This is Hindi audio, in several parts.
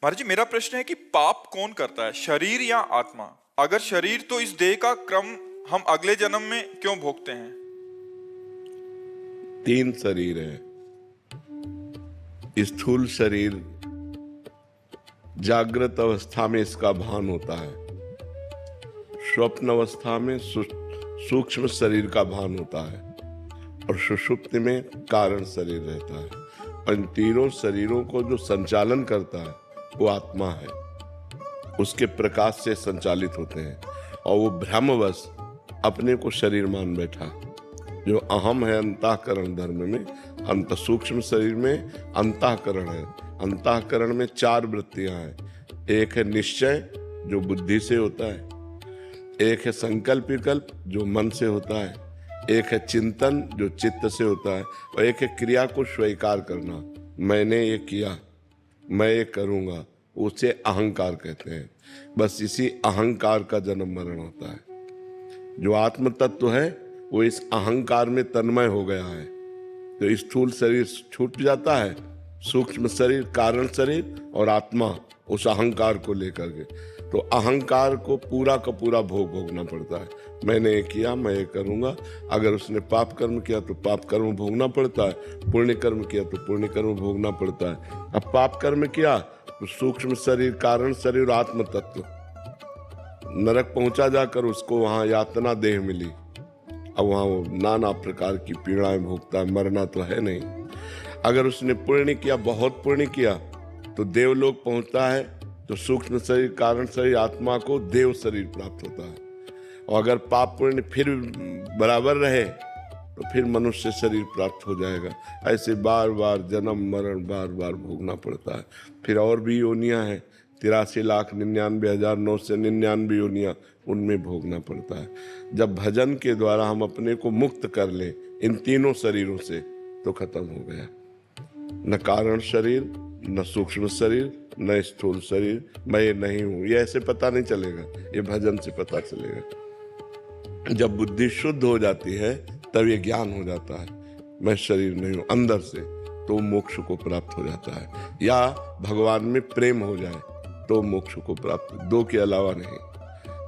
महाराज जी, मेरा प्रश्न है कि पाप कौन करता है, शरीर या आत्मा? अगर शरीर, तो इस देह का क्रम हम अगले जन्म में क्यों भोगते हैं? 3 शरीर है। स्थूल शरीर जागृत अवस्था में इसका भान होता है, स्वप्न अवस्था में सूक्ष्म शरीर का भान होता है और सुषुप्ति में कारण शरीर रहता है। और इन तीनों शरीरों को जो संचालन करता है वो आत्मा है, उसके प्रकाश से संचालित होते हैं। और वो भ्रमवश अपने को शरीर मान बैठा, जो अहम है अंतःकरण धर्म में, अंत सूक्ष्म शरीर में अंतःकरण है। अंतःकरण में 4 वृत्तियां हैं। एक है निश्चय जो बुद्धि से होता है, एक है संकल्प विकल्प जो मन से होता है, एक है चिंतन जो चित्त से होता है, और एक है क्रिया को स्वीकार करना, मैंने ये किया, मैं ये करूँगा, उसे अहंकार कहते हैं। बस इसी अहंकार का जन्म मरण होता है। जो आत्म तत्व है वो इस अहंकार में तन्मय हो गया है, तो स्थूल शरीर छूट जाता है, सूक्ष्म शरीर, कारण शरीर और आत्मा उस अहंकार को लेकर के। तो अहंकार को पूरा का पूरा भोगना पड़ता है। मैंने ये किया, मैं ये करूँगा। अगर उसने पाप कर्म किया तो पाप कर्म भोगना पड़ता है, पुण्य कर्म किया तो पुण्य कर्म भोगना पड़ता है। अब पाप कर्म किया तो सूक्ष्म शरीर, कारण शरीर और आत्म तत्व नरक पहुंचा, जाकर उसको वहाँ यातना देह मिली। अब वहाँ वो नाना प्रकार की पीड़ाएं भोगता है, मरना तो है नहीं। अगर उसने पुण्य किया, बहुत पुण्य किया, तो देवलोक पहुंचता है, तो सूक्ष्म शरीर, कारण शरीर, आत्मा को देव शरीर प्राप्त होता है। और अगर पाप पुण्य फिर बराबर रहे तो फिर मनुष्य शरीर प्राप्त हो जाएगा। ऐसे बार बार जन्म मरण बार बार भोगना पड़ता है। फिर और भी योनियां हैं, 83,99,999 योनियां, उनमें भोगना पड़ता है। जब भजन के द्वारा हम अपने को मुक्त कर लें इन तीनों शरीरों से, तो खत्म हो गया। न कारण शरीर, न सूक्ष्म शरीर, न स्थूल शरीर, मैं ये नहीं हूं, ये ऐसे पता नहीं चलेगा, ये भजन से पता चलेगा। जब बुद्धि शुद्ध हो जाती है तब ये ज्ञान हो जाता है, मैं शरीर नहीं हूं अंदर से, तो मोक्ष को प्राप्त हो जाता है। या भगवान में प्रेम हो जाए तो मोक्ष को प्राप्त, 2 के अलावा नहीं।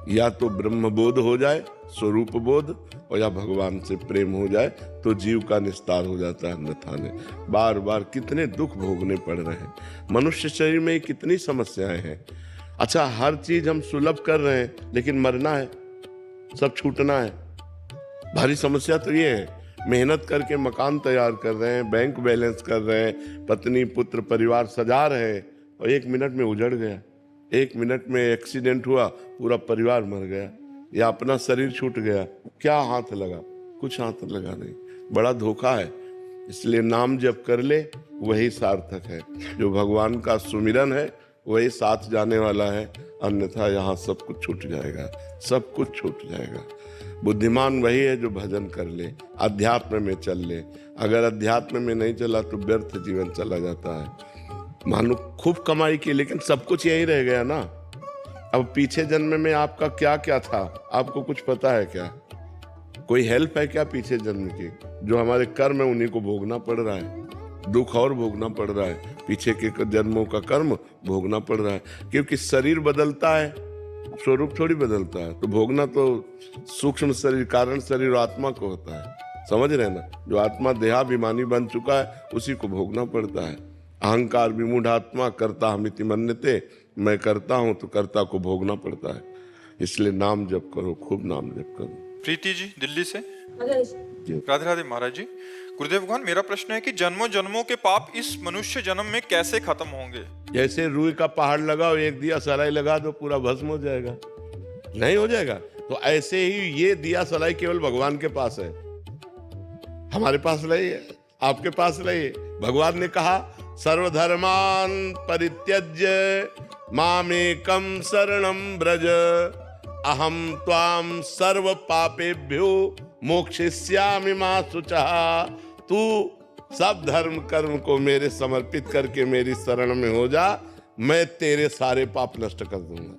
या तो ब्रह्म बोध हो जाए, स्वरूप बोध, और या भगवान से प्रेम हो जाए तो जीव का निस्तार हो जाता है। अन्यथा ने बार बार कितने दुख भोगने पड़ रहे हैं। मनुष्य शरीर में कितनी समस्याएं हैं। अच्छा, हर चीज हम सुलभ कर रहे हैं, लेकिन मरना है, सब छूटना है। भारी समस्या तो ये है। मेहनत करके मकान तैयार कर रहे हैं, बैंक बैलेंस कर रहे हैं, पत्नी पुत्र परिवार सजा रहे हैं, और 1 मिनट में उजड़ गया। 1 मिनट में एक्सीडेंट हुआ, पूरा परिवार मर गया, या अपना शरीर छूट गया। क्या हाथ लगा? कुछ हाथ लगा नहीं। बड़ा धोखा है। इसलिए नाम जप कर ले, वही सार्थक है। जो भगवान का सुमिरन है वही साथ जाने वाला है, अन्यथा यहाँ सब कुछ छूट जाएगा, सब कुछ छूट जाएगा। बुद्धिमान वही है जो भजन कर ले, अध्यात्म में चल ले। अगर अध्यात्म में नहीं चला तो व्यर्थ जीवन चला जाता है। मानो खूब कमाई की, लेकिन सब कुछ यही रह गया ना। अब पीछे जन्म में आपका क्या क्या था, आपको कुछ पता है क्या? कोई हेल्प है क्या पीछे जन्म की? जो हमारे कर्म है उन्हीं को भोगना पड़ रहा है, दुख और भोगना पड़ रहा है, पीछे के जन्मों का कर्म भोगना पड़ रहा है। क्योंकि शरीर बदलता है, स्वरूप थोड़ी बदलता है। तो भोगना तो सूक्ष्म शरीर, कारण शरीर और आत्मा को होता है। समझ रहे ना? जो आत्मा देहाभिमानी बन चुका है उसी को भोगना पड़ता है। अहंकार विमूढ़ आत्मा कर्ता हमिति मन्यते, मैं करता हूं तो कर्ता को भोगना पड़ता है। इसलिए नाम जप करो, खूब नाम जप करो। प्रीति जी दिल्ली से। राधे राधे महाराज जी। गुरुदेव भगवान, मेरा प्रश्न है कि जन्मों जन्मों के पाप इस मनुष्य जन्म में कैसे खत्म होंगे? जैसे रुई का पहाड़ लगाओ, एक दिया सलाई लगा दो, पूरा भस्म हो जाएगा? नहीं हो जाएगा। तो ऐसे ही ये दिया सलाई केवल भगवान के पास है, हमारे पास नहीं है, आपके पास नहीं है। भगवान ने कहा, सर्वधर्मान परित्यज्य मामेकं शरणं व्रज, अहम त्वाम सर्व पापेभ्यो मोक्षयिष्यामि मा शुचः। तू सब धर्म कर्म को मेरे समर्पित करके मेरी शरण में हो जा, मैं तेरे सारे पाप नष्ट कर दूंगा।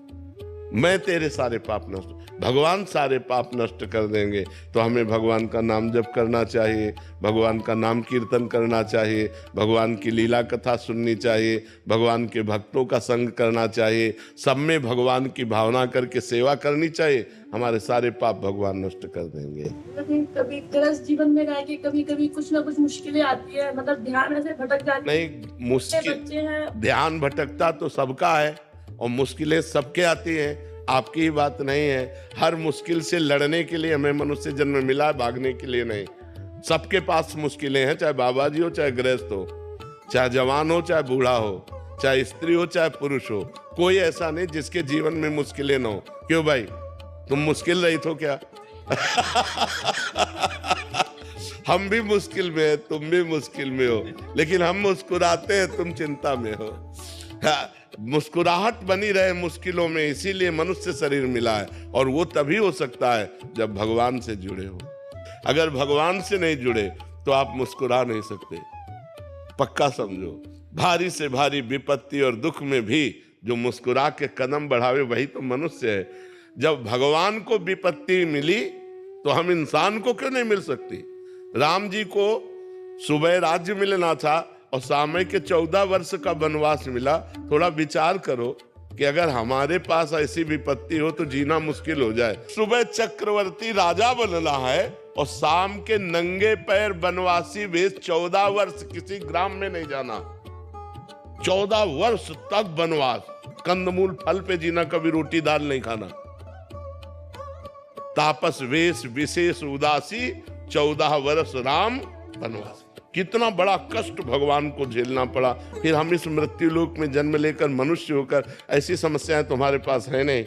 मैं तेरे सारे पाप नष्ट, भगवान सारे पाप नष्ट कर देंगे। तो हमें भगवान का नाम जप करना चाहिए, भगवान का नाम कीर्तन करना चाहिए, भगवान की लीला कथा सुननी चाहिए, भगवान के भक्तों का संग करना चाहिए, सब में भगवान की भावना करके सेवा करनी चाहिए। हमारे सारे पाप भगवान नष्ट कर देंगे। कभी गृहस्थ जीवन में रह के कभी कभी कुछ ना कुछ मुश्किलें आती है, मतलब ध्यान ऐसे भटक जाती है। नहीं, मुश्किल बच्चे हैं, ध्यान भटकता तो सबका है और मुश्किलें सबके आती हैं, आपकी ही बात नहीं है। हर मुश्किल से लड़ने के लिए हमें मनुष्य जन्म मिला है, भागने के लिए नहीं। सबके पास मुश्किलें हैं, चाहे बाबा जी हो, चाहे गृहस्थ हो, चाहे जवान हो, चाहे बूढ़ा हो, चाहे स्त्री हो, चाहे पुरुष हो। कोई ऐसा नहीं जिसके जीवन में मुश्किलें न हो। क्यों भाई, तुम मुश्किल रही तो क्या? हम भी मुश्किल में है, तुम भी मुश्किल में हो, लेकिन हम मुस्कुराते हैं, तुम चिंता में हो। मुस्कुराहट बनी रहे मुश्किलों में, इसीलिए मनुष्य शरीर मिला है। और वो तभी हो सकता है जब भगवान से जुड़े हो। अगर भगवान से नहीं जुड़े तो आप मुस्कुरा नहीं सकते, पक्का समझो। भारी से भारी विपत्ति और दुख में भी जो मुस्कुरा के कदम बढ़ावे वही तो मनुष्य है। जब भगवान को विपत्ति मिली तो हम इंसान को क्यों नहीं मिल सकती? राम जी को सुबह राज्य मिलना था और समय के 14 वर्ष का वनवास मिला। थोड़ा विचार करो कि अगर हमारे पास ऐसी विपत्ति हो तो जीना मुश्किल हो जाए। सुबह चक्रवर्ती राजा बनना है और शाम के नंगे पैर वनवासी वेश 14 वर्ष किसी ग्राम में नहीं जाना। 14 वर्ष तक वनवास, कंदमूल फल पे जीना, कभी रोटी दाल नहीं खाना। तापस वेश विशेष उदासी, 14 वर्ष राम वनवास। कितना बड़ा कष्ट भगवान को झेलना पड़ा। फिर हम इस मृत्यु लोक में जन्म लेकर मनुष्य होकर, ऐसी समस्याएं तुम्हारे पास है नहीं।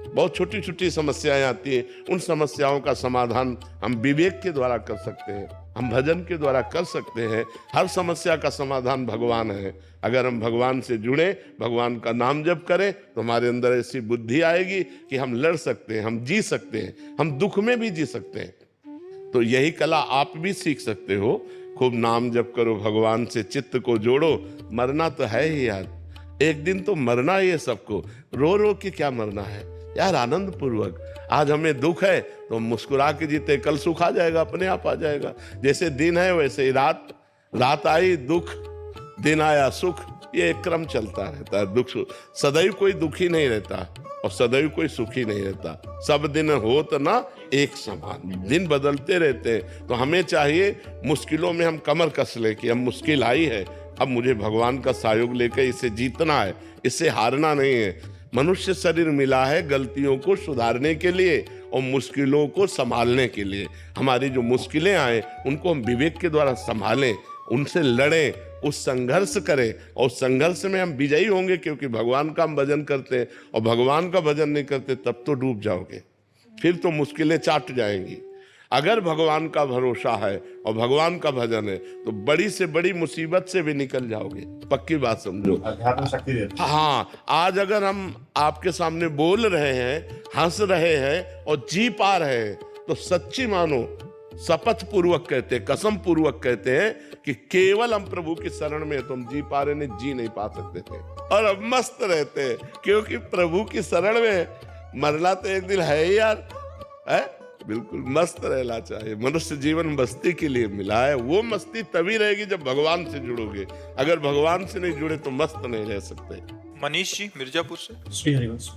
बहुत छोटी छोटी समस्याएं आती हैं, उन समस्याओं का समाधान हम विवेक के द्वारा कर सकते हैं, हम भजन के द्वारा कर सकते हैं। हर समस्या का समाधान भगवान है। अगर हम भगवान से जुड़े, भगवान का नाम जप करें तो हमारे अंदर ऐसी बुद्धि आएगी कि हम लड़ सकते हैं, हम जी सकते हैं, हम दुख में भी जी सकते हैं। तो यही कला आप भी सीख सकते हो। खूब नाम जप करो, भगवान से चित्त को जोड़ो। मरना तो है ही यार, एक दिन तो मरना ही है सबको। रो रो के क्या मरना है यार, आनंद पूर्वक। आज हमें दुख है तो मुस्कुरा के जीते, कल सुख आ जाएगा, अपने आप आ जाएगा। जैसे दिन है वैसे ही रात, रात आई दुख, दिन आया सुख, ये एक क्रम चलता रहता है। दुख सदैव कोई दुखी नहीं रहता और सदैव कोई सुखी नहीं रहता। सब दिन होत ना एक समान, दिन बदलते रहते हैं। तो हमें चाहिए मुश्किलों में हम कमर कस लें कि अब मुश्किल आई है, अब मुझे भगवान का सहयोग लेकर इसे जीतना है, इससे हारना नहीं है। मनुष्य शरीर मिला है गलतियों को सुधारने के लिए और मुश्किलों को संभालने के लिए। हमारी जो मुश्किलें आए उनको हम विवेक के द्वारा संभालें, उनसे लड़ें, उस संघर्ष करें और संघर्ष में हम विजयी होंगे। क्योंकि भगवान का हम भजन करते हैं और भगवान का भजन नहीं करते तब तो डूब जाओगे, फिर तो मुश्किलें चाट जाएंगी। अगर भगवान का भरोसा है और भगवान का भजन है तो बड़ी से बड़ी मुसीबत से भी निकल जाओगे, पक्की बात समझो। अध्यात्म शक्ति देती है। हाँ, आज अगर हम आपके सामने बोल रहे हैं, हंस रहे हैं और जी पा रहे हैं तो सच्ची मानो, शपथ पूर्वक कहते हैं, कसम पूर्वक कहते हैं कि केवल हम प्रभु की शरण में तो हम जी पा रहे, नहीं जी नहीं पा सकते थे। और अब मस्त रहते हैं क्योंकि प्रभु की शरण में मरना तो एक दिन है ही यार, है? बिल्कुल मस्त रहना चाहिए। मनुष्य जीवन मस्ती के लिए मिला है। वो मस्ती तभी रहेगी जब भगवान से जुड़ोगे। अगर भगवान से नहीं जुड़े तो मस्त नहीं रह सकते। मनीष जी मिर्जापुर से। श्री हरिवंश।